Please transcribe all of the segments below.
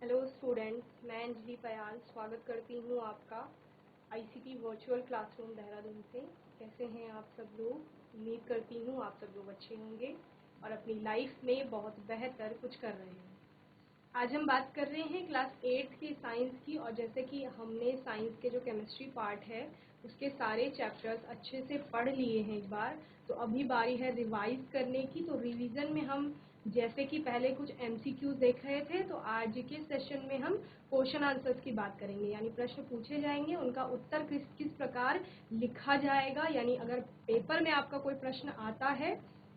Hello students, मैं अंजलि पयाल स्वागत करती हूँ आपका आईसीटी वर्चुअल क्लासरूम देहरादून से। कैसे हैं आप सब लोग? उम्मीद करती हूँ आप सब लोग अच्छे होंगे और अपनी लाइफ में बहुत बेहतर कुछ कर रहे हैं। आज हम बात कर रहे हैं क्लास 8 की साइंस की, और जैसे कि हमने साइंस के जो केमिस्ट्री पार्ट है उसके सारे चैप्टर्स अच्छे से पढ़ लिए हैं एक बार, तो अभी बारी है रिवाइज करने की। तो रिवीजन में हम जैसे कि पहले कुछ एमसीक्यूज देख रहे थे, तो आज के सेशन में हम क्वेश्चन आंसर्स की बात करेंगे, यानी प्रश्न पूछे जाएंगे, उनका उत्तर किस किस प्रकार लिखा जाएगा। यानी अगर पेपर में आपका कोई प्रश्न आता है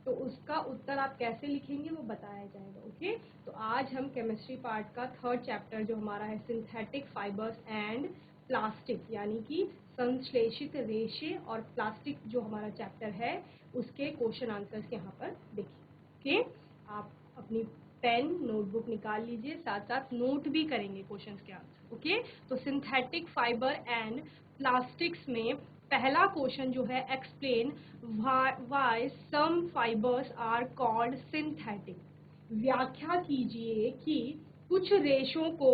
तो उसका उत्तर आप कैसे लिखेंगे वो बताया जाएगा। ओके, तो आज हम केमिस्ट्री पार्ट का 3rd चैप्टर जो हमारा है सिंथेटिक फाइबर्स एंड प्लास्टिक, यानी कि संश्लेषित रेशे और प्लास्टिक जो हमारा चैप्टर है उसके क्वेश्चन आंसर्स यहाँ पर देखिए। ओके, आप अपनी पेन नोटबुक निकाल लीजिए, साथ साथ नोट भी करेंगे क्वेश्चंस के आंसर। ओके, तो सिंथेटिक फाइबर एंड प्लास्टिक्स में पहला क्वेश्चन जो है, explain why some fibres are called synthetic. व्याख्या कीजिए कि कुछ रेशों को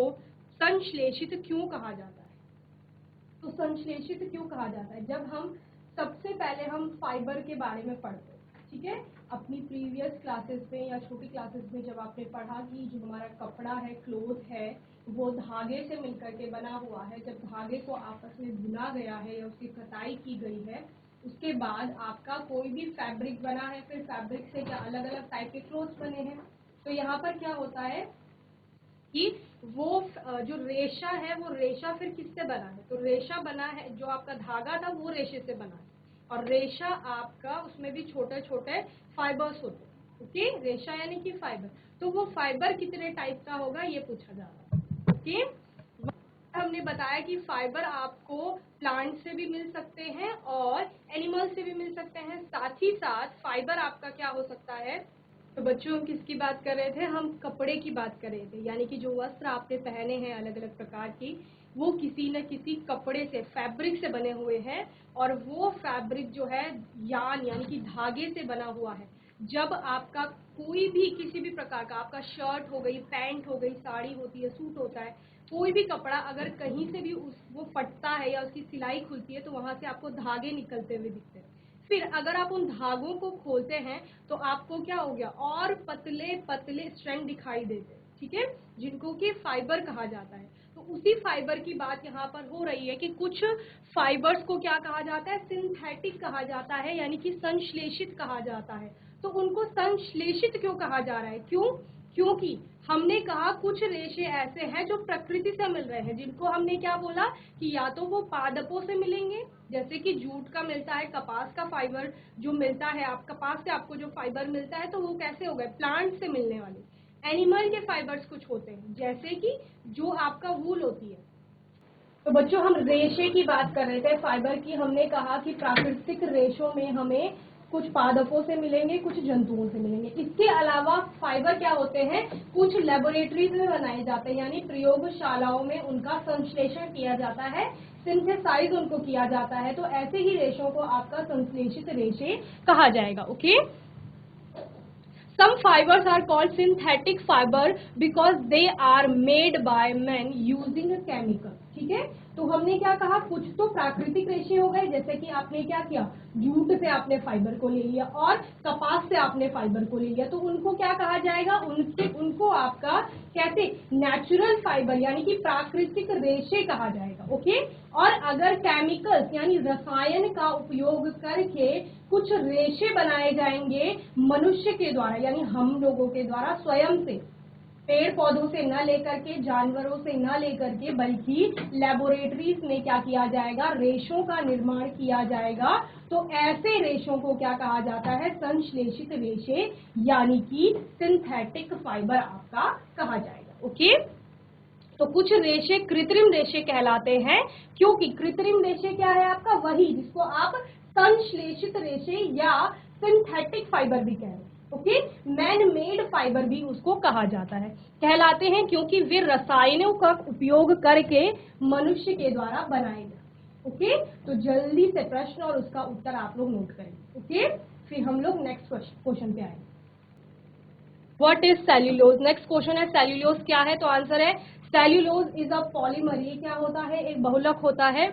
संश्लेषित क्यों कहा जाता है। तो संश्लेषित क्यों कहा जाता है, जब हम सबसे पहले हम फाइबर के बारे में पढ़ते हैं, ठीक है, अपनी प्रीवियस क्लासेस में या छोटी क्लासेस में जब आपने पढ़ा कि जो हमारा कपड़ा है, क्लोथ है, वो धागे से मिलकर के बना हुआ है। जब धागे को आपस में बुना गया है या उसकी कताई की गई है, उसके बाद आपका कोई भी फैब्रिक बना है, फिर फैब्रिक से क्या अलग अलग टाइप के क्लोथ्स बने हैं। तो यहाँ पर क्या होता है कि वो जो रेशा है, वो रेशा फिर किससे बना है, तो रेशा बना है, जो आपका धागा था वो रेशे से बना है, और रेशा आपका उसमें भी छोटे छोटे फाइबर्स होते हैं। ओके, रेशा यानी कि फाइबर, तो वो फाइबर कितने टाइप का होगा ये पूछा जा रहा है। ओके, हमने बताया कि फाइबर आपको प्लांट से भी मिल सकते हैं और एनिमल से भी मिल सकते हैं। साथ ही साथ फाइबर आपका क्या हो सकता है, तो बच्चों हम किसकी बात कर रहे थे, हम कपड़े की बात कर रहे थे, यानी कि जो वस्त्र आपने पहने हैं अलग अलग प्रकार की, वो किसी न किसी कपड़े से, फैब्रिक से बने हुए हैं, और वो फैब्रिक जो है यान यानी कि धागे से बना हुआ है। जब आपका कोई भी किसी भी प्रकार का, आपका शर्ट हो गई, पैंट हो गई, साड़ी होती है, सूट होता है, कोई भी कपड़ा अगर कहीं से भी वो फटता है या उसकी सिलाई खुलती है तो वहां से आपको धागे निकलते हुए दिखते हैं। फिर अगर आप उन धागों को खोलते हैं तो आपको क्या हो गया, और पतले पतले स्ट्रैंड दिखाई देते हैं, ठीक है, जिनको कि फाइबर कहा जाता है। तो उसी फाइबर की बात यहाँ पर हो रही है कि कुछ फाइबर्स को क्या कहा जाता है, सिंथेटिक कहा जाता है, यानी कि संश्लेषित कहा जाता है। तो उनको संश्लेषित क्यों कहा जा रहा है, क्यों, क्योंकि हमने कहा कुछ रेशे ऐसे हैं जो प्रकृति से मिल रहे हैं, जिनको हमने क्या बोला कि या तो वो पादपों से मिलेंगे, जैसे कि जूट का मिलता है, कपास का फाइबर जो मिलता है, आप कपास से आपको जो फाइबर मिलता है तो वो कैसे हो गए, प्लांट से मिलने वाले। एनिमल के फाइबर्स कुछ होते हैं, जैसे कि जो आपका वूल होती है। तो बच्चों हम रेशे की बात कर रहे थे फाइबर की, हमने कहा कि प्राकृतिक रेशों में हमें कुछ पादपों से मिलेंगे, कुछ जंतुओं से मिलेंगे। इसके अलावा फाइबर क्या होते हैं, कुछ लेबोरेटरीज में बनाए जाते हैं, यानी प्रयोगशालाओं में उनका संश्लेषण किया जाता है, सिंथेसाइज उनको किया जाता है। तो ऐसे ही रेशों को आपका संश्लेषित रेशे कहा जाएगा। Okay, some fibers are called synthetic fiber because they are made by men using a chemical। ठीक है, तो हमने क्या कहा, कुछ तो प्राकृतिक रेशे हो गए, जैसे कि आपने क्या किया, जूट से आपने फाइबर को ले लिया और कपास से आपने फाइबर को ले लिया, तो उनको क्या कहा जाएगा, उनको आपका कैसे, नेचुरल फाइबर यानी कि प्राकृतिक रेशे कहा जाएगा। ओके, और अगर केमिकल्स यानी रसायन का उपयोग करके कुछ रेशे बनाए जाएंगे मनुष्य के द्वारा, यानी हम लोगों के द्वारा स्वयं से, पेड़ पौधों से न लेकर के, जानवरों से न लेकर के, बल्कि लेबोरेटरीज में क्या किया जाएगा, रेशों का निर्माण किया जाएगा। तो ऐसे रेशों को क्या कहा जाता है, संश्लेषित रेशे, यानी कि सिंथेटिक फाइबर आपका कहा जाएगा। ओके, तो कुछ रेशे कृत्रिम रेशे कहलाते हैं, क्योंकि कृत्रिम रेशे क्या है आपका, वही जिसको आप संश्लेषित रेशे या सिंथेटिक फाइबर भी कह रहे हैं। ओके, मैन मेड फाइबर भी उसको कहा जाता है, कहलाते हैं, क्योंकि वे रसायनों का उपयोग करके मनुष्य के द्वारा बनाए जाते हैं। ओके, तो जल्दी से प्रश्न और उसका उत्तर आप लोग नोट करेंगे। ओके, फिर हम लोग नेक्स्ट क्वेश्चन पे आएंगे। What is cellulose, next question है सेल्यूलोज क्या है, तो आंसर है सेल्यूलोज इज अ पॉलीमर, ये क्या होता है, एक बहुलक होता है,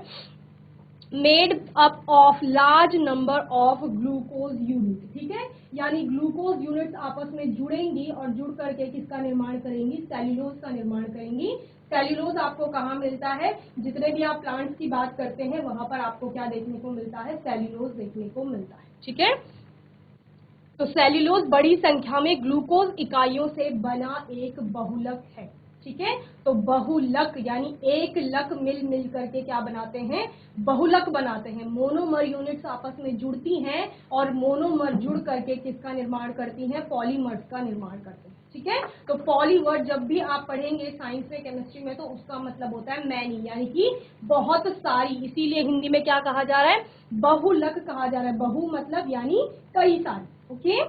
made up of large number of glucose unit, ठीक है, यानी ग्लूकोज यूनिट्स आपस में जुड़ेंगी और जुड़ करके किसका निर्माण करेंगी, सेल्यूलोज का निर्माण करेंगी। सेल्यूलोज आपको कहाँ मिलता है, जितने भी आप प्लांट्स की बात करते हैं वहां पर आपको क्या देखने को मिलता है, सेल्यूलोज देखने को मिलता है, ठीक है। तो सेल्यूलोज बड़ी संख्या में ग्लूकोज इकाइयों से बना एक बहुलक है, ठीक है। तो बहुलक यानी एक लक मिल करके क्या बनाते हैं, बहुलक बनाते हैं। मोनोमर यूनिट्स आपस में जुड़ती हैं और मोनोमर जुड़ करके किसका निर्माण करती हैं, पॉलीमर्स का निर्माण करते हैं, ठीक है। तो पॉलीवर्ड जब भी आप पढ़ेंगे साइंस में, केमिस्ट्री में, तो उसका मतलब होता है मैनी, यानी कि बहुत सारी, इसीलिए हिंदी में क्या कहा जा रहा है, बहुलक कहा जा रहा है। बहु मतलब यानी कई सारी, ओके।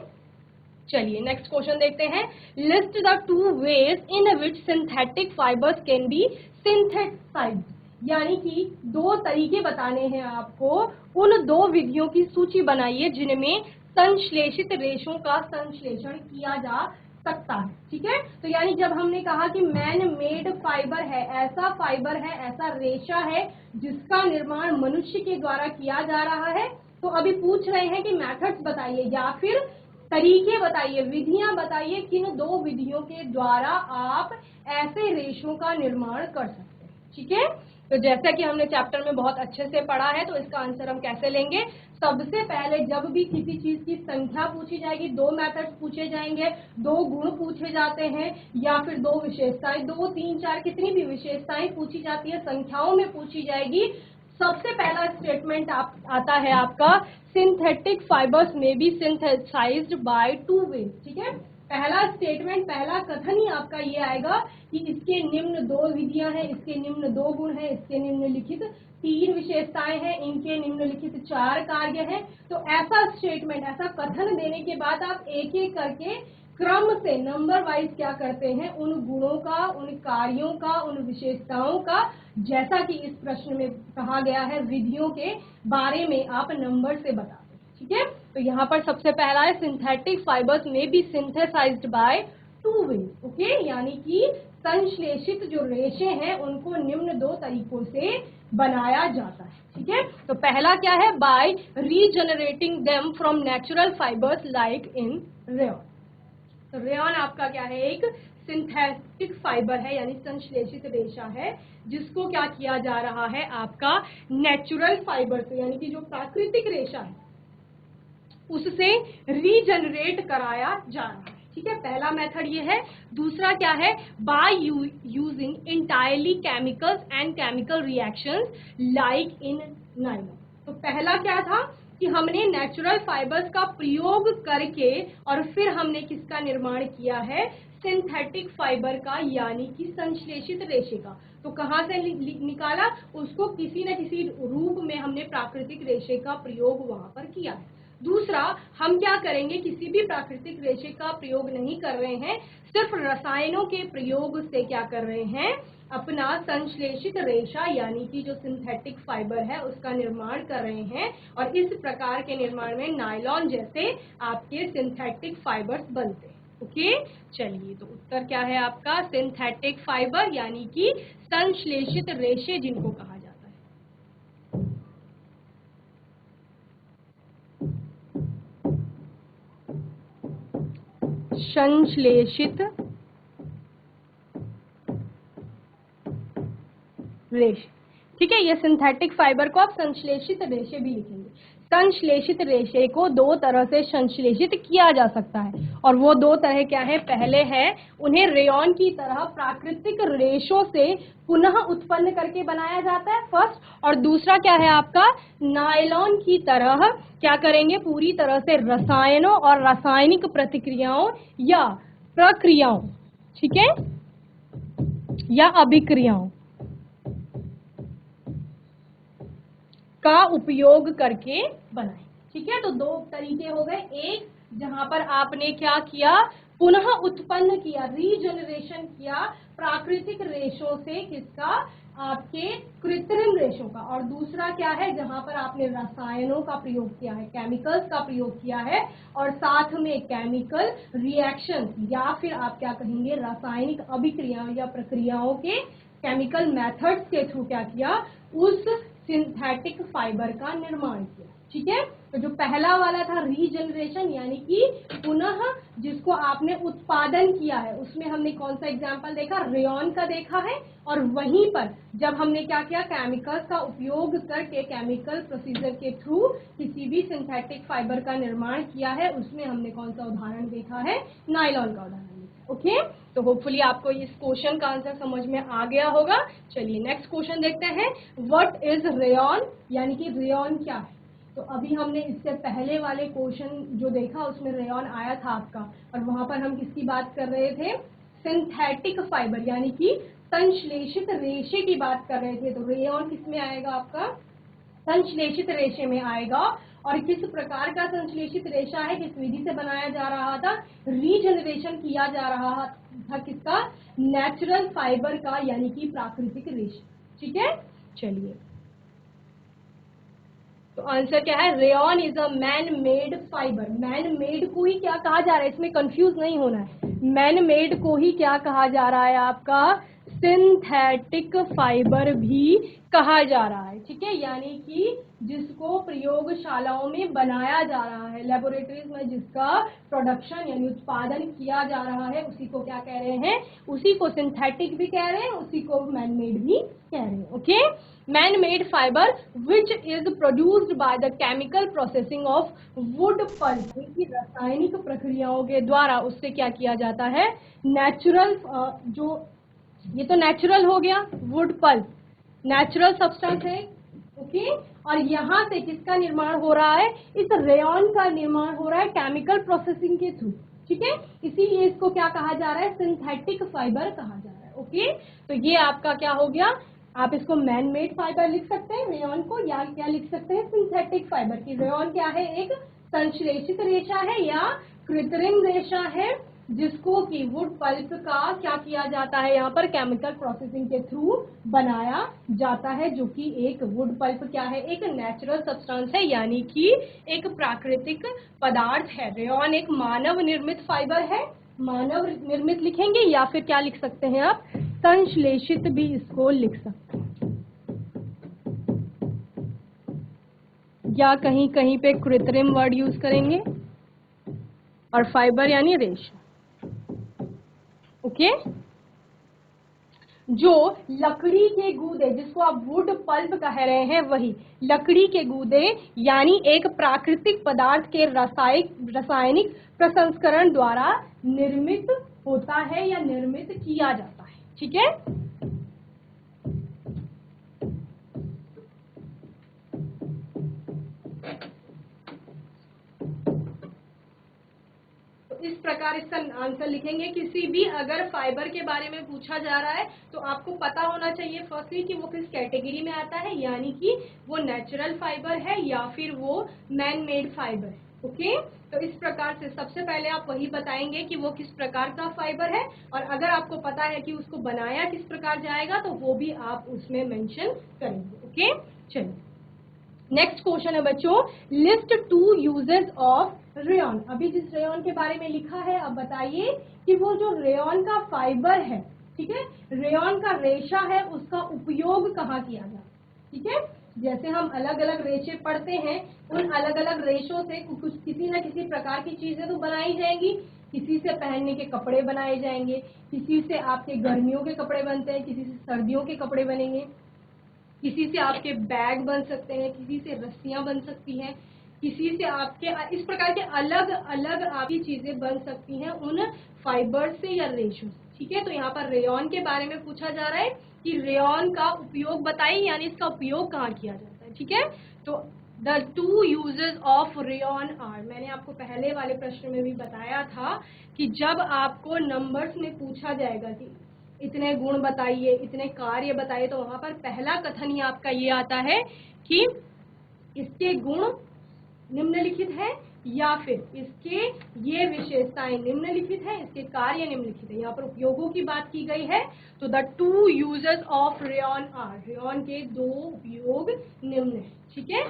चलिए नेक्स्ट क्वेश्चन देखते हैं। List the two ways in which synthetic fibres can be synthesised, यानी कि दो तरीके बताने हैं आपको, उन दो विधियों की सूची बनाइए जिनमें संश्लेषित रेशों का संश्लेषण किया जा सकता है, ठीक है। तो यानी जब हमने कहा कि मैन मेड फाइबर है, ऐसा फाइबर है, ऐसा रेशा है जिसका निर्माण मनुष्य के द्वारा किया जा रहा है, तो अभी पूछ रहे हैं कि मेथड्स बताइए या फिर तरीके बताइए, विधियां बताइए, किन दो विधियों के द्वारा आप ऐसे रेशों का निर्माण कर सकते हैं, ठीक है। तो जैसा कि हमने चैप्टर में बहुत अच्छे से पढ़ा है, तो इसका आंसर हम कैसे लेंगे, सबसे पहले जब भी किसी चीज की संख्या पूछी जाएगी, दो मेथड्स पूछे जाएंगे, दो गुण पूछे जाते हैं या फिर दो विशेषताएं, दो तीन चार कितनी भी विशेषताएं पूछी जाती है, संख्याओं में पूछी जाएगी, सबसे पहला स्टेटमेंट आता है आपका सिंथेटिक फाइबर्स में be synthesised by two ways, ठीक है। पहला स्टेटमेंट, पहला कथन ही आपका ये आएगा कि इसके निम्न दो विधियां हैं, इसके निम्न दो गुण हैं, इसके निम्नलिखित तीन विशेषताएं हैं, इनके निम्नलिखित चार कार्य हैं। तो ऐसा स्टेटमेंट, ऐसा कथन देने के बाद आप एक एक करके क्रम से नंबर वाइज क्या करते हैं, उन गुणों का, उन कार्यों का, उन विशेषताओं का, जैसा कि इस प्रश्न में कहा गया है, विधियों के बारे में आप नंबर से बताते हैं, ठीक है। तो यहाँ पर सबसे पहला है सिंथेटिक फाइबर्स में be synthesised by two ways, okay, यानी कि संश्लेषित जो रेशे हैं उनको निम्न दो तरीकों से बनाया जाता है, ठीक है। तो पहला क्या है, by regenerating them from natural fibres like in rayon. तो रेयन आपका क्या है, एक सिंथेटिक फाइबर है, यानी संश्लेषित रेशा है, जिसको क्या किया जा रहा है, आपका नेचुरल फाइबर से, यानी कि जो प्राकृतिक रेशा है उससे रीजनरेट कराया जा रहा है, ठीक है। पहला मेथड ये है। दूसरा क्या है, by using entirely chemicals and chemical reactions like in nylon. तो पहला क्या था कि हमने नेचुरल फाइबर्स का प्रयोग करके और फिर हमने किसका निर्माण किया है, सिंथेटिक फाइबर का, यानी कि संश्लेषित रेशे का। तो कहाँ से निकाला, उसको किसी न किसी रूप में हमने प्राकृतिक रेशे का प्रयोग वहां पर किया है। दूसरा, हम क्या करेंगे, किसी भी प्राकृतिक रेशे का प्रयोग नहीं कर रहे हैं, सिर्फ रसायनों के प्रयोग से क्या कर रहे हैं, अपना संश्लेषित रेशा यानी कि जो सिंथेटिक फाइबर है उसका निर्माण कर रहे हैं, और इस प्रकार के निर्माण में नायलॉन जैसे आपके सिंथेटिक फाइबर्स बनते हैं, ओके। चलिए, तो उत्तर क्या है आपका, सिंथेटिक फाइबर यानी कि संश्लेषित रेशे जिनको कहा जाता है। संश्लेषित रेशे, ठीक है। ये सिंथेटिक फाइबर को आप संश्लेषित रेशे भी लिखेंगे। संश्लेषित रेशे को दो तरह से संश्लेषित किया जा सकता है, और वो दो तरह क्या है, पहले है उन्हें रेयन की तरह प्राकृतिक रेशों से पुनः उत्पन्न करके बनाया जाता है फर्स्ट, और दूसरा क्या है आपका, नायलॉन की तरह क्या करेंगे, पूरी तरह से रसायनों और रासायनिक प्रतिक्रियाओं या प्रक्रियाओं, ठीक है, या अभिक्रियाओं का उपयोग करके बनाए, ठीक है। तो दो तरीके हो गए, एक जहां पर आपने क्या किया, पुनः उत्पन्न किया, रीजनरेशन किया प्राकृतिक रेशों से, किसका, आपके कृत्रिम रेशों का, और दूसरा क्या है जहां पर आपने रसायनों का प्रयोग किया है, केमिकल्स का प्रयोग किया है, और साथ में केमिकल रिएक्शन या फिर आप क्या कहेंगे रासायनिक अभिक्रियाओं या प्रक्रियाओं के केमिकल मेथड्स के थ्रू क्या किया, उस सिंथेटिक फाइबर का निर्माण किया। ठीक है, तो जो पहला वाला था रीजनरेशन यानी कि पुनः जिसको आपने उत्पादन किया है, उसमें हमने कौन सा एग्जाम्पल देखा, रेयॉन का देखा है। और वहीं पर जब हमने क्या किया, केमिकल्स का उपयोग करके केमिकल प्रोसीजर के थ्रू किसी भी सिंथेटिक फाइबर का निर्माण किया है, उसमें हमने कौन सा उदाहरण देखा है, नायलॉन का उदाहरण देखा। ओके, तो होपफुली आपको इस क्वेश्चन का आंसर समझ में आ गया होगा। चलिए नेक्स्ट क्वेश्चन देखते हैं, व्हाट इज रेयॉन, यानी कि रेयॉन क्या है। तो अभी हमने इससे पहले वाले क्वेश्चन जो देखा उसमें रेयॉन आया था आपका, और वहां पर हम किसकी बात कर रहे थे, सिंथेटिक फाइबर यानी कि संश्लेषित रेशे की बात कर रहे थे। तो रेयॉन किसमें आएगा आपका, संश्लेषित रेशे में आएगा। और किस प्रकार का संश्लेषित रेशा है, किस विधि से बनाया जा रहा था, रीजनरेशन किया जा रहा था किसका, नेचुरल फाइबर का यानी कि प्राकृतिक रेशा। ठीक है, चलिए तो आंसर क्या है, rayon is a man made fibre. Man made को ही क्या कहा जा रहा है, इसमें कंफ्यूज नहीं होना है, मैन मेड को ही क्या कहा जा रहा है आपका, सिंथेटिक फाइबर भी कहा जा रहा है। ठीक है, यानी कि जिसको प्रयोगशालाओं में बनाया जा रहा है, लेबोरेटरीज में जिसका प्रोडक्शन यानी उत्पादन किया जा रहा है, उसी को क्या कह रहे हैं, उसी को सिंथेटिक भी कह रहे हैं, उसी को मैन मेड भी कह रहे हैं। Okay, man made fibre which is produced by the chemical processing of wood pulp, की रासायनिक प्रक्रियाओं के द्वारा उससे क्या किया जाता है, नेचुरल जो ये तो नेचुरल हो गया, वुड पल्प नेचुरल सब्सटेंस है। ओके, और यहाँ से किसका निर्माण हो रहा है, इस रेयॉन का निर्माण हो रहा है केमिकल प्रोसेसिंग के थ्रू। ठीक है, इसीलिए इसको क्या कहा जा रहा है, सिंथेटिक फाइबर कहा जा रहा है। ओके, तो ये आपका क्या हो गया, आप इसको मैन मेड फाइबर लिख सकते हैं रेयॉन को, या क्या लिख सकते हैं, सिंथेटिक फाइबर की। रेयॉन क्या है, एक संश्लेषित रेशा है या कृत्रिम रेशा है, जिसको कि वुड पल्प का क्या किया जाता है, यहाँ पर केमिकल प्रोसेसिंग के थ्रू बनाया जाता है, जो कि एक वुड पल्प क्या है, एक नेचुरल सब्सटेंस है यानी कि एक प्राकृतिक पदार्थ है। रेयॉन एक मानव निर्मित फाइबर है, मानव निर्मित लिखेंगे या फिर क्या लिख सकते हैं आप, संश्लेषित भी इसको लिख सकते हैं, या कहीं कहीं पे कृत्रिम वर्ड यूज करेंगे, और फाइबर यानी रेशा। ओके, जो लकड़ी के गूदे, जिसको आप वुड पल्प कह रहे हैं, वही लकड़ी के गूदे यानी एक प्राकृतिक पदार्थ के रासायनिक प्रसंस्करण द्वारा निर्मित होता है या निर्मित किया जाता है। ठीक है, इस प्रकार इसका आंसर लिखेंगे। किसी भी अगर फाइबर के बारे में पूछा जा रहा है तो आपको पता होना चाहिए फर्स्टली कि वो किस कैटेगरी में आता है, यानी कि वो नेचुरल फाइबर है या फिर वो मैन मेड फाइबर है। ओके, तो इस प्रकार से सबसे पहले आप वही बताएंगे कि वो किस प्रकार का फाइबर है, और अगर आपको पता है कि उसको बनाया किस प्रकार जाएगा तो वो भी आप उसमें मेंशन करेंगे। ओके, चलिए नेक्स्ट क्वेश्चन है बच्चों, लिस्ट 2 यूजेस ऑफ रेयॉन। अभी जिस रेयॉन के बारे में लिखा है, अब बताइए कि वो जो रेयॉन का फाइबर है, ठीक है, रेयॉन का रेशा है, उसका उपयोग कहाँ किया जाता है। ठीक है, जैसे हम अलग अलग रेशे पढ़ते हैं, उन अलग अलग रेशों से कुछ किसी न किसी प्रकार की चीजें तो बनाई जाएंगी, किसी से पहनने के कपड़े बनाए जाएंगे, किसी से आपके गर्मियों के कपड़े बनते हैं, किसी से सर्दियों के कपड़े बनेंगे, किसी से आपके बैग बन सकते हैं, किसी से रस्सियां बन सकती हैं, किसी से आपके इस प्रकार के अलग अलग आपकी चीजें बन सकती हैं उन फाइबर से या रेशो से। ठीक है, तो यहाँ पर रेयॉन के बारे में पूछा जा रहा है कि रेयॉन का उपयोग बताइए, यानी इसका उपयोग कहाँ किया जाता है। ठीक है, तो the 2 uses of rayon are, मैंने आपको पहले वाले प्रश्न में भी बताया था कि जब आपको नंबर्स में पूछा जाएगा कि इतने गुण बताइए, इतने कार्य बताइए, तो वहां पर पहला कथन ही आपका ये आता है कि इसके गुण निम्नलिखित है, या फिर इसके ये विशेषताएं निम्नलिखित है, इसके कार्य निम्नलिखित है। यहाँ पर उपयोगों की बात की गई है, तो the 2 uses of rayon are, rayon के 2 उपयोग निम्न है। ठीक है,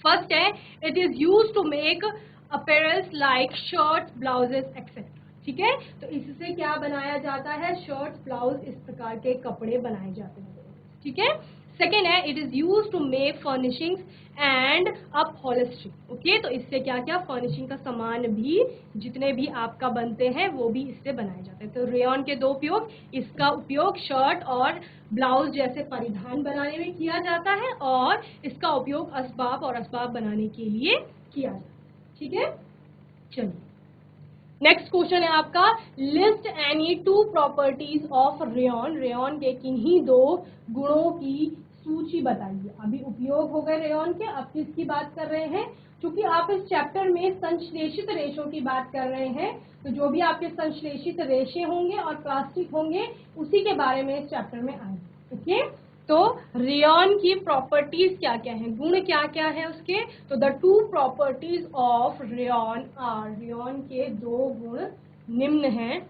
फर्स्ट है it is use to make apparels like shirts, blouses etcetera. ठीक है, तो इससे क्या बनाया जाता है, शर्ट्स, ब्लाउज, इस प्रकार के कपड़े बनाए जाते हैं। ठीक है, सेकेंड है it is use to make furnishings and upholstery. Okay, तो इससे क्या क्या फर्निशिंग का सामान भी जितने भी आपका बनते हैं वो भी इससे बनाए जाते हैं। तो रेयॉन के 2 उपयोग, इसका उपयोग शर्ट और ब्लाउज जैसे परिधान बनाने में किया जाता है और इसका उपयोग असबाब और असबाब बनाने के लिए किया जाता है। ठीक है, चलिए नेक्स्ट क्वेश्चन है आपका, list any 2 properties of rayon, rayon के किन्हीं 2 गुणों की सूची बताइए। अभी उपयोग हो गए रेयॉन के, अब किसकी बात कर रहे हैं, क्योंकि आप इस चैप्टर में संश्लेषित रेशों की बात कर रहे हैं, तो जो भी आपके संश्लेषित रेशे होंगे और प्लास्टिक होंगे उसी के बारे में इस चैप्टर में आएंगे। ओके, तो रेयॉन की प्रॉपर्टीज क्या क्या हैं, गुण क्या क्या है उसके, तो the 2 properties of rayon are, rayon के 2 गुण निम्न हैं।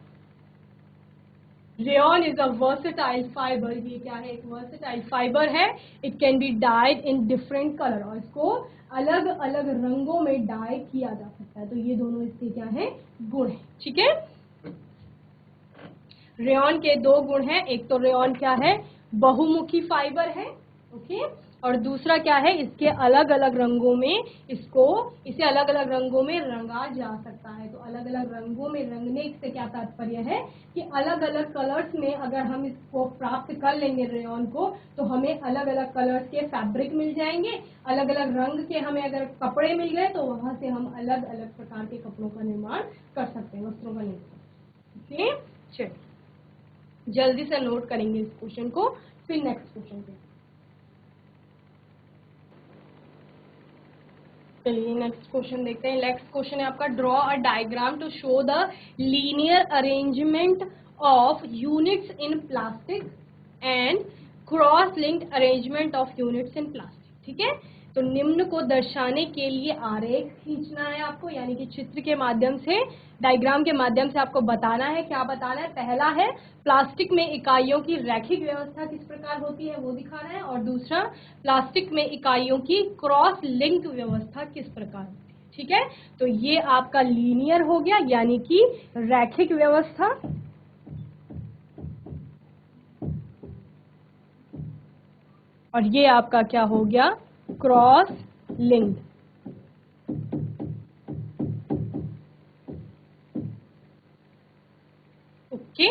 Rayon is a versatile fibre, ये क्या है, एक वर्सेटाइल फाइबर है। It can be dyed in different colour, और इसको अलग अलग रंगों में डाई किया जा सकता है। तो ये दोनों इसके क्या है, गुण है। ठीक है, रेयॉन के 2 गुण हैं, एक तो रेयॉन क्या है, बहुमुखी फाइबर है। ओके, और दूसरा क्या है, इसके अलग अलग रंगों में इसे अलग अलग रंगों में रंगा जा सकता है। तो अलग अलग रंगों में रंगने से क्या तात्पर्य है कि अलग अलग कलर्स में अगर हम इसको प्राप्त कर लेंगे रेयॉन को, तो हमें अलग अलग कलर्स के फैब्रिक मिल जाएंगे, अलग अलग रंग के हमें अगर कपड़े मिल गए तो वहां से हम अलग अलग प्रकार के कपड़ों का निर्माण कर सकते हैं, वस्त्रों का निर्माण। ओके, चलिए जल्दी से नोट करेंगे इस क्वेश्चन को, फिर नेक्स्ट क्वेश्चन पे। चलिए नेक्स्ट क्वेश्चन देखते हैं। नेक्स्ट क्वेश्चन है आपका, draw a diagram to show the linear arrangement of units in plastic and cross linked arrangement of units in plastic. ठीक है, तो निम्न को दर्शाने के लिए आरेख खींचना है आपको, यानी कि चित्र के माध्यम से, डायग्राम के माध्यम से आपको बताना है। क्या बताना है, पहला है प्लास्टिक में इकाइयों की रैखिक व्यवस्था किस प्रकार होती है वो दिखाना है, और दूसरा प्लास्टिक में इकाइयों की क्रॉस लिंक व्यवस्था किस प्रकार होती है। ठीक है, तो ये आपका लीनियर हो गया, यानी कि रैखिक व्यवस्था, और ये आपका क्या हो गया, क्रॉस लिंक्ड। ओके,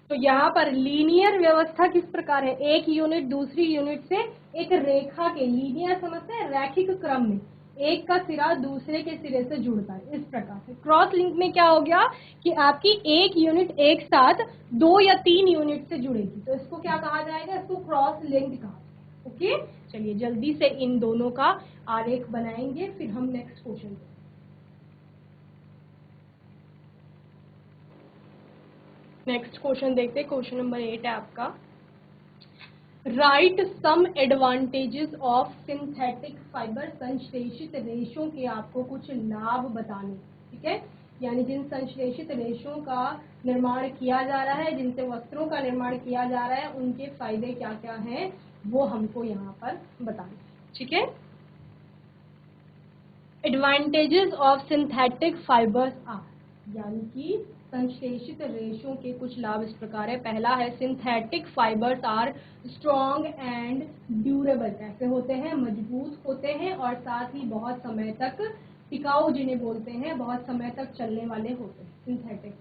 तो यहाँ पर लीनियर व्यवस्था किस प्रकार है, एक यूनिट दूसरी यूनिट से एक रेखा के, लीनियर समझते हैं, रैखिक क्रम में एक का सिरा दूसरे के सिरे से जुड़ता है, इस प्रकार से। क्रॉस लिंक में क्या हो गया कि आपकी एक यूनिट एक साथ 2 या 3 यूनिट से जुड़ेगी, तो इसको क्या कहा जाएगा, इसको क्रॉस लिंक कहा जाएगा। ओके, चलिए जल्दी से इन दोनों का आरेख बनाएंगे, फिर हम नेक्स्ट क्वेश्चन। नेक्स्ट क्वेश्चन देखते हैं, क्वेश्चन नंबर 8 है आपका, write some advantages of synthetic fibre, संश्लेषित रेशों के आपको कुछ लाभ बताने। ठीक है, यानी जिन संश्लेषित रेशों का निर्माण किया जा रहा है, जिनसे वस्त्रों का निर्माण किया जा रहा है, उनके फायदे क्या क्या हैं वो हमको यहाँ पर बताने। ठीक है, advantages of synthetic fibres are, यानी कि संश्लेषित रेशों के कुछ लाभ इस प्रकार है। पहला है synthetic fibres are strong and durable, कैसे होते हैं, मजबूत होते हैं और साथ ही बहुत समय तक टिकाऊ, जिन्हें बोलते हैं बहुत समय तक चलने वाले होते हैं सिंथेटिक।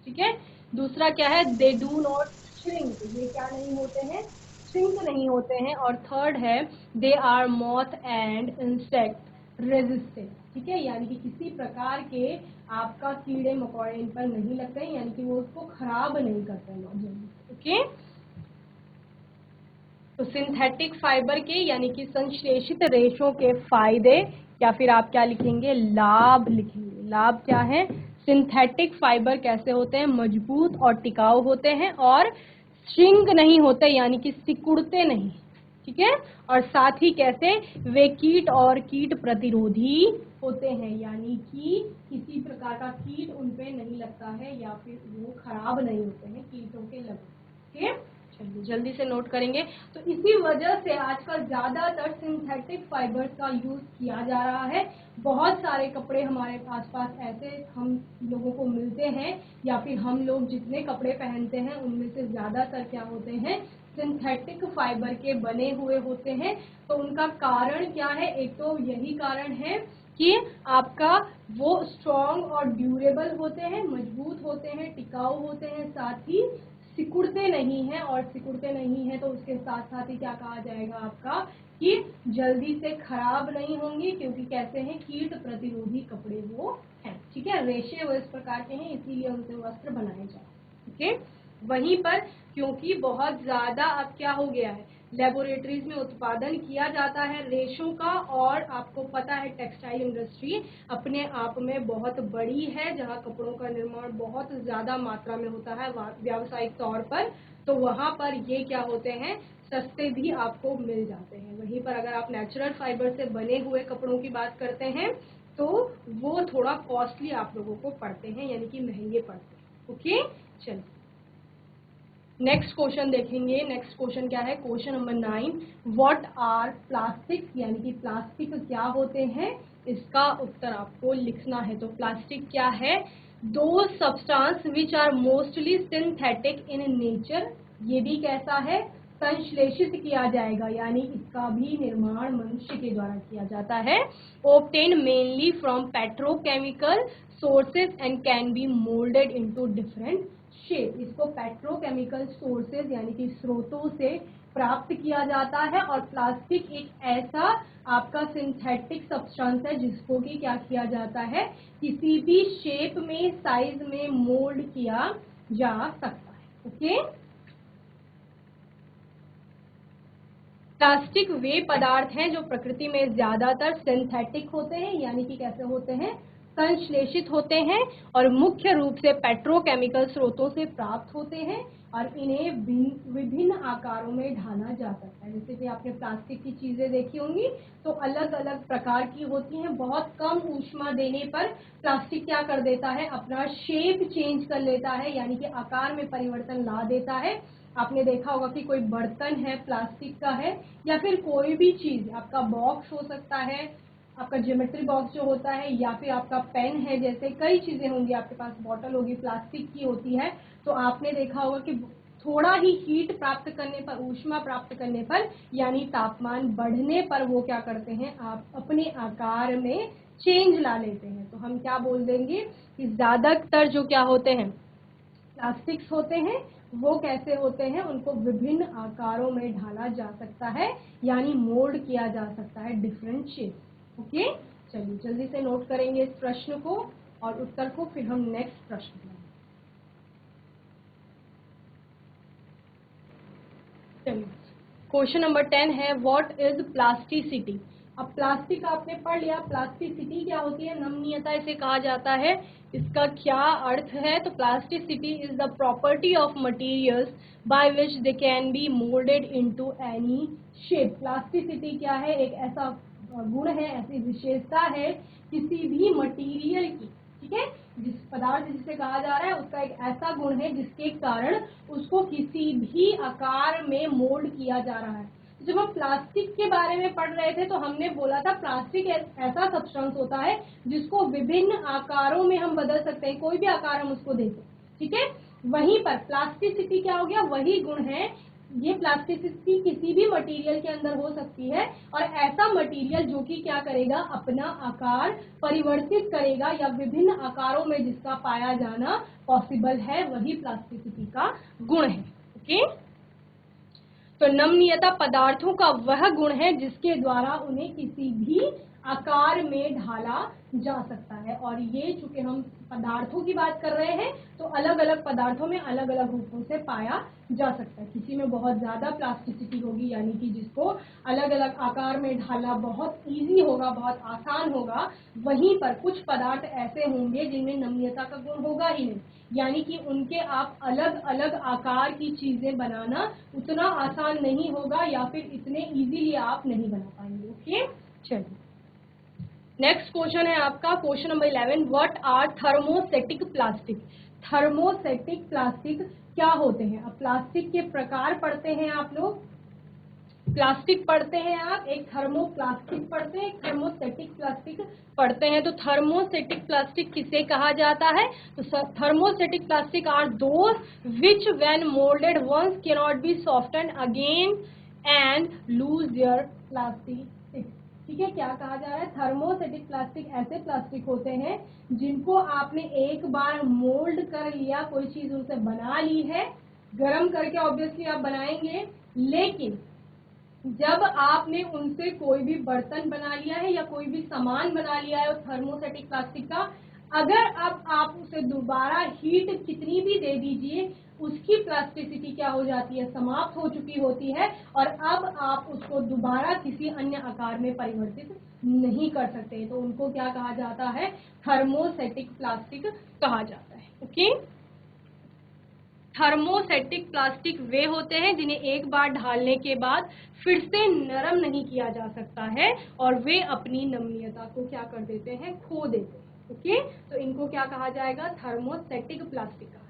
ठीक है, दूसरा क्या है, दे डू नॉट श्रिंक, ये क्या नहीं होते हैं, श्रिंक नहीं होते हैं। और थर्ड है they are moth and insect resistant. ठीक है, यानी कि किसी प्रकार के आपका कीड़े मकोड़े इन पर नहीं लगते हैं, यानी कि वो उसको खराब नहीं करते हैं जल्दी। ओके, तो सिंथेटिक फाइबर के यानी कि संश्लेषित रेशों के फायदे, या फिर आप क्या लिखेंगे, लाभ लिखेंगे। लाभ क्या है, सिंथेटिक फाइबर कैसे होते हैं, मजबूत और टिकाऊ होते हैं और श्रिंक नहीं होते, यानी कि सिकुड़ते नहीं। ठीक है। और साथ ही कैसे वे कीट और कीट प्रतिरोधी होते हैं, यानी कि किसी प्रकार का कीट उन पे नहीं लगता है या फिर वो खराब नहीं होते हैं कीटों के लगे। ठीक है, चलिए जल्दी से नोट करेंगे। तो इसी वजह से आजकल ज्यादातर सिंथेटिक फाइबर्स का यूज किया जा रहा है। बहुत सारे कपड़े हमारे आसपास ऐसे हम लोगों को मिलते हैं, या फिर हम लोग जितने कपड़े पहनते हैं उनमें से ज्यादातर क्या होते हैं, सिंथेटिक फाइबर के बने हुए होते हैं। तो उनका कारण क्या है, एक तो यही कारण है कि आपका वो स्ट्रॉन्ग और ड्यूरेबल होते हैं, मजबूत होते हैं, टिकाऊ होते हैं, साथ ही सिकुड़ते नहीं हैं। और सिकुड़ते नहीं हैं तो उसके साथ साथ ही क्या कहा जाएगा आपका, कि जल्दी से खराब नहीं होंगे, क्योंकि कैसे हैं, कीट प्रतिरोधी कपड़े वो हैं। ठीक है, रेशे वो इस प्रकार के हैं, इसीलिए उनसे वस्त्र बनाए जाते। ठीक है, वहीं पर क्योंकि बहुत ज्यादा अब क्या हो गया है, लेबोरेटरीज में उत्पादन किया जाता है रेशों का, और आपको पता है टेक्सटाइल इंडस्ट्री अपने आप में बहुत बड़ी है, जहां कपड़ों का निर्माण बहुत ज्यादा मात्रा में होता है व्यावसायिक तौर पर। तो वहां पर ये क्या होते हैं, सस्ते भी आपको मिल जाते हैं। वहीं पर अगर आप नेचुरल फाइबर से बने हुए कपड़ों की बात करते हैं तो वो थोड़ा कॉस्टली आप लोगों को पड़ते हैं, यानी कि महंगे पड़ते हैं। ओके, चलिए नेक्स्ट क्वेश्चन देखेंगे। नेक्स्ट क्वेश्चन क्या है, question number 9, what are plastic, यानी कि प्लास्टिक क्या होते हैं, इसका उत्तर आपको लिखना है। तो प्लास्टिक क्या है, those substance which are mostly synthetic in nature, ये भी कैसा है, संश्लेषित किया जाएगा, यानी इसका भी निर्माण मनुष्य के द्वारा किया जाता है। Obtain mainly from petrochemical sources and can be moulded into different shape. इसको पेट्रोकेमिकल सोर्सेज यानी कि स्रोतों से प्राप्त किया जाता है। और प्लास्टिक एक ऐसा आपका सिंथेटिक सब्सटेंस है जिसको कि क्या किया जाता है, किसी भी शेप में, साइज में मोल्ड किया जा सकता है। ओके, प्लास्टिक वे पदार्थ हैं जो प्रकृति में ज्यादातर सिंथेटिक होते हैं, यानी कि कैसे होते हैं, संश्लेषित होते हैं, और मुख्य रूप से पेट्रोकेमिकल स्रोतों से प्राप्त होते हैं, और इन्हें विभिन्न आकारों में ढाला जा सकता है। जैसे कि आपने प्लास्टिक की चीजें देखी होंगी तो अलग अलग प्रकार की होती हैं। बहुत कम ऊष्मा देने पर प्लास्टिक क्या कर देता है, अपना शेप चेंज कर लेता है, यानी कि आकार में परिवर्तन ला देता है। आपने देखा होगा कि कोई बर्तन है प्लास्टिक का है, या फिर कोई भी चीज, आपका बॉक्स हो सकता है, आपका ज्योमेट्री बॉक्स जो होता है, या फिर आपका पेन है, जैसे कई चीजें होंगी, आपके पास बॉटल होगी प्लास्टिक की होती है। तो आपने देखा होगा कि थोड़ा ही हीट प्राप्त करने पर, ऊष्मा प्राप्त करने पर, यानी तापमान बढ़ने पर वो क्या करते हैं, आप अपने आकार में चेंज ला लेते हैं। तो हम क्या बोल देंगे कि ज्यादातर जो क्या होते हैं प्लास्टिक्स होते हैं वो कैसे होते हैं, उनको विभिन्न आकारों में ढाला जा सकता है, यानी मोल्ड किया जा सकता है डिफरेंट शेप। ओके, चलिए जल्दी से नोट करेंगे इस प्रश्न को और उत्तर को, फिर हम नेक्स्ट प्रश्न करेंगे। चलिए क्वेश्चन नंबर 10 है, व्हाट इज प्लास्टिसिटी। अब प्लास्टिक आपने पढ़ लिया, प्लास्टिसिटी क्या होती है, नमनीयता इसे कहा जाता है। इसका क्या अर्थ है, तो plasticity is the property of materials by which they can be moulded into any shape. Plasticity क्या है, एक ऐसा गुण है, ऐसी विशेषता है किसी भी मटेरियल की, ठीक है, जिस पदार्थ जिसे कहा जा रहा है उसका एक ऐसा गुण है जिसके कारण उसको किसी भी आकार में मोल्ड किया जा रहा है। जब हम प्लास्टिक के बारे में पढ़ रहे थे तो हमने बोला था प्लास्टिक ऐसा सब्सटेंस होता है जिसको विभिन्न आकारों में हम बदल सकते हैं, कोई भी आकार हम उसको दे सकते हैं। ठीक है, वहीं पर प्लास्टिसिटी क्या हो गया, वही गुण है। ये प्लास्टिसिटी किसी भी मटेरियल के अंदर हो सकती है, और ऐसा मटेरियल जो कि क्या करेगा, अपना आकार परिवर्तित करेगा, या विभिन्न आकारों में जिसका पाया जाना पॉसिबल है, वही प्लास्टिसिटी का गुण है। ओके, तो नमनीयता पदार्थों का वह गुण है जिसके द्वारा उन्हें किसी भी आकार में ढाला जा सकता है। और ये चूंकि हम पदार्थों की बात कर रहे हैं तो अलग अलग पदार्थों में अलग अलग रूपों से पाया जा सकता है। किसी में बहुत ज़्यादा प्लास्टिसिटी होगी, यानी कि जिसको अलग अलग आकार में ढालना बहुत इजी होगा, बहुत आसान होगा। वहीं पर कुछ पदार्थ ऐसे होंगे जिनमें नम्यता का गुण होगा ही नहीं, यानी कि उनके आप अलग अलग आकार की चीज़ें बनाना उतना आसान नहीं होगा, या फिर इतने इजीली आप नहीं बना पाएंगे। ओके, चलिए नेक्स्ट क्वेश्चन है आपका question number 11, what are thermosetting plastic. Thermosetting plastic क्या होते हैं? अब प्लास्टिक के प्रकार पढ़ते हैं आप लोग, प्लास्टिक पढ़ते हैं आप, एक थर्मोप्लास्टिक पढ़ते हैं, एक थर्मोसेटिक प्लास्टिक पढ़ते हैं। तो थर्मोसेटिक प्लास्टिक किसे कहा जाता है? तो thermosetting plastic are those which when moulded once can not be softened again and lose their plastic. ठीक है, क्या कहा जा रहा है? थर्मोसेटिक प्लास्टिक ऐसे प्लास्टिक होते हैं जिनको आपने एक बार मोल्ड कर लिया, कोई चीज उनसे बना ली है, गर्म करके ऑब्वियसली आप बनाएंगे, लेकिन जब आपने उनसे कोई भी बर्तन बना लिया है या कोई भी सामान बना लिया है थर्मोसेटिक प्लास्टिक का, अगर अब आप उसे दोबारा हीट कितनी भी दे दीजिए, उसकी प्लास्टिसिटी क्या हो जाती है? समाप्त हो चुकी होती है, और अब आप उसको दोबारा किसी अन्य आकार में परिवर्तित नहीं कर सकते। तो उनको क्या कहा जाता है? थर्मोसेटिक प्लास्टिक कहा जाता है। ओके, थर्मोसेटिक प्लास्टिक वे होते हैं जिन्हें एक बार ढालने के बाद फिर से नरम नहीं किया जा सकता है, और वे अपनी नम्यता को क्या कर देते हैं? खो देते हैं। ओके, तो इनको क्या कहा जाएगा? थर्मोसेटिक प्लास्टिक कहा जाएगा।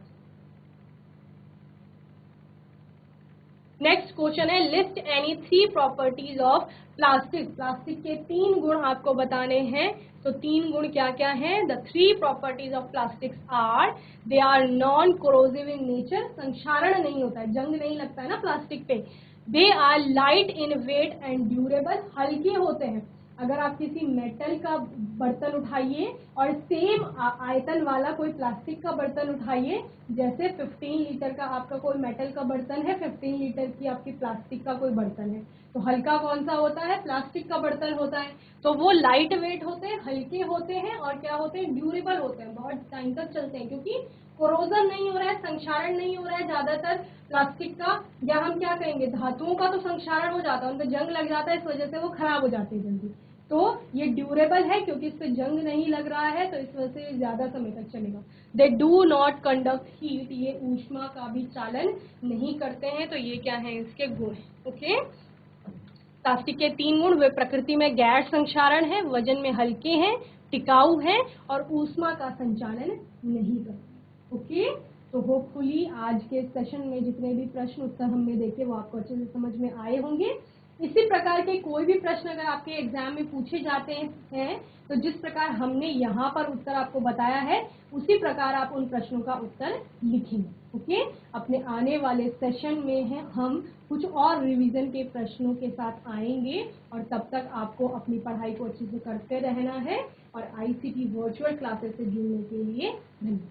नेक्स्ट क्वेश्चन है, list any 3 properties of plastic. Plastic के 3 गुण आपको बताने हैं। तो 3 गुण क्या क्या हैं? The 3 properties of plastics are, they are non corrosive in nature, संक्षारण नहीं होता है, जंग नहीं लगता है ना प्लास्टिक पे। They are light in weight and durable, हल्के होते हैं। अगर आप किसी मेटल का बर्तन उठाइए और सेम आयतन वाला कोई प्लास्टिक का बर्तन उठाइए, जैसे 15 लीटर का आपका कोई मेटल का बर्तन है, 15 लीटर की आपकी प्लास्टिक का कोई बर्तन है, तो हल्का कौन सा होता है? प्लास्टिक का बर्तन होता है। तो वो लाइट वेट होते हैं, हल्के होते हैं, और क्या होते हैं? ड्यूरेबल होते हैं, बहुत टाइम तक चलते हैं, क्योंकि कोरोजन नहीं हो रहा है, संक्षारण नहीं हो रहा है। ज्यादातर प्लास्टिक का, या हम क्या कहेंगे, धातुओं का तो संक्षारण हो जाता है, उन पर जंग लग जाता है, इस वजह से वो खराब हो जाते हैं जल्दी। तो ये ड्यूरेबल है क्योंकि इस पे जंग नहीं लग रहा है, तो इस वजह से ज्यादा समय तक चलेगा। They do not conduct heat, ये ऊष्मा का भी चालन नहीं करते हैं। तो ये क्या है? इसके गुण है। ओके, प्लास्टिक के 3 गुण, वे प्रकृति में गैर संक्षारण है, वजन में हल्के हैं, टिकाऊ हैं, और ऊष्मा का संचालन नहीं करते। ओके, तो होपफुली आज के सेशन में जितने भी प्रश्न उत्तर हमने देखे वो आपको अच्छे से समझ में आए होंगे। इसी प्रकार के कोई भी प्रश्न अगर आपके एग्जाम में पूछे जाते हैं, तो जिस प्रकार हमने यहाँ पर उत्तर आपको बताया है, उसी प्रकार आप उन प्रश्नों का उत्तर लिखेंगे। ओके, अपने आने वाले सेशन में है हम कुछ और रिवीजन के प्रश्नों के साथ आएंगे, और तब तक आपको अपनी पढ़ाई को अच्छे से करते रहना है। और आईसीटी वर्चुअल क्लासेस से जुड़ने के लिए धन्यवाद।